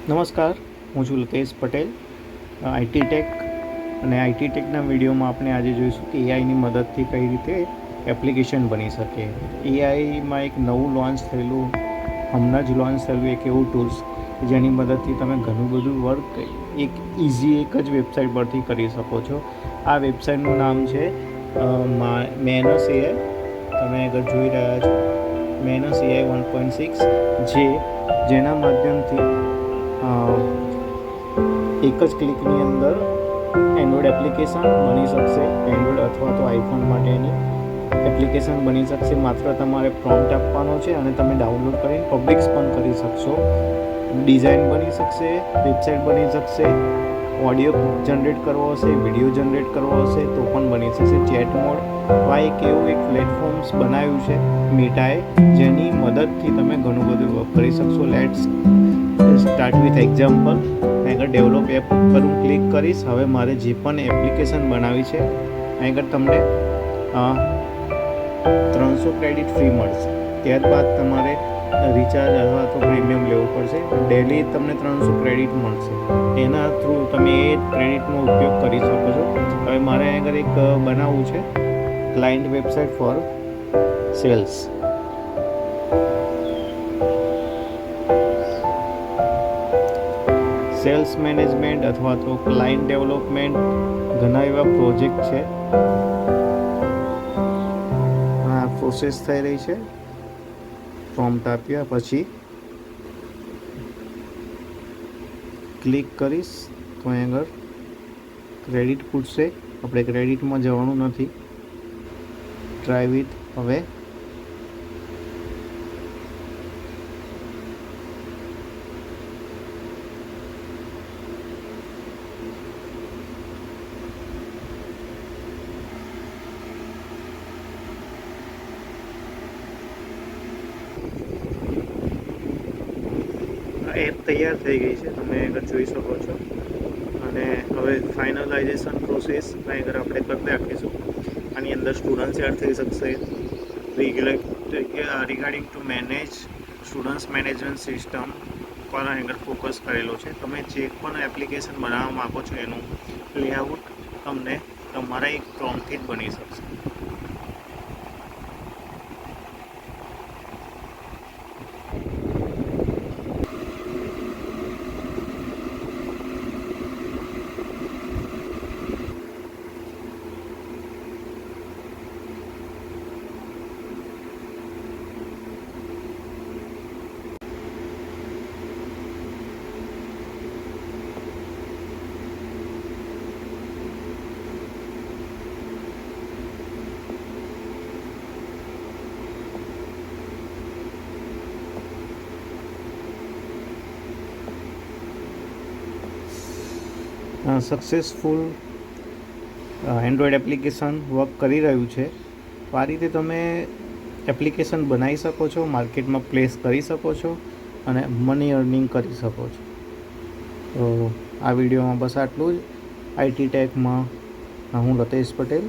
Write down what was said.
નમસ્કાર, હું છું લતેશ પટેલ, આઈટી ટેક. અને આઈટી ટેકના વિડીયોમાં આપણે આજે જોઈશું કે એઆઈની મદદથી કઈ રીતે એપ્લિકેશન બની શકે. એઆઈમાં એક નવું લોન્ચ થયેલું, હમણાં જ લોન્ચ થયેલું એક એવું ટૂલ્સ જેની મદદથી તમે ઘણું બધું વર્ક એક જ વેબસાઇટ પરથી કરી શકો છો. આ વેબસાઇટનું નામ છે મેનસ એઆઈ. તમે આગળ જોઈ રહ્યા છો મેનસ એઆઈ 1.6, જેના માધ્યમથી એક જ ક્લિકની અંદર એન્ડ્રોઈડ એપ્લિકેશન બની શકશે. એન્ડ્રોઈડ અથવા તો આઈફોન માટેની એપ્લિકેશન બની શકશે. માત્ર તમારે પ્રોમ્પ્ટ આપવાનો છે અને તમે ડાઉનલોડ કરીને પબ્લિક્સ પણ કરી શકશો. ડિઝાઇન બની શકશે, વેબસાઇટ બની શકશે, ઓડિયો જનરેટ કરવો હશે, વિડીયો જનરેટ કરવો હશે તો પણ બની શકશે. ચેટ મોડ એવું એક પ્લેટફોર્મ્સ બનાવ્યું છે મેટાએ, જેની મદદથી તમે ઘણું બધું કરી શકશો. Let's start with example. આગળ ડેવલપ એપ પર હું ક્લિક કરીશ. હવે મારે જે પણ એપ્લિકેશન બનાવી છે આગળ તમને 300 ક્રેડિટ ફ્રી મળશે. ત્યારબાદ તમારે રિચાર્જ અથવા તો પ્રીમિયમ લેવું પડશે. ડેલી તમને 300 ક્રેડિટ મળશે. એના થ્રુ તમે એ ક્રેડિટનો ઉપયોગ કરી શકો છો. હવે મારે આગળ એક બનાવવું છે client website for sales. Sales management અથવા તો ક્લાયન્ટ ડેવલપમેન્ટ, ઘણા એવા પ્રોજેક્ટ છે. આ પ્રોસેસ થઈ રહી છે. પ્રોમ્પ્ટ આપ્યા પછી ક્લિક કરીશ તો અહીં આગળ ક્રેડિટ પૂછશે. આપણે ક્રેડિટમાં જવાનું નથી. ટ્રાય વિથ હવે એપ તૈયાર થઈ ગઈ છે, તમે આગળ જોઈ શકો છો. અને હવે ફાઇનલાઇઝેશન પ્રોસેસ આગળ આપણે કરી નાખીશું. આની અંદર સ્ટુડન્ટ્સ એડ થઈ શકશે. Regarding two manage students management system પર આગળ ફોકસ કરેલો છે. તમે જે પણ એપ્લિકેશન બનાવવા માગો છો એનું લેઆઉટ તમને તમારા એક પ્રોમ્પ્ટથી જ બની શકશે. સક્સેસફુલ એન્ડ્રોઈડ એપ્લિકેશન વર્ક કરી રહ્યું છે. તો આ રીતે તમે એપ્લિકેશન બનાવી શકો છો, માર્કેટમાં પ્લેસ કરી શકો છો અને મની અર્નિંગ કરી શકો છો. તો આ વિડીયોમાં બસ આટલું જ. આઈટી ટેકમાં હું લતેશ પટેલ.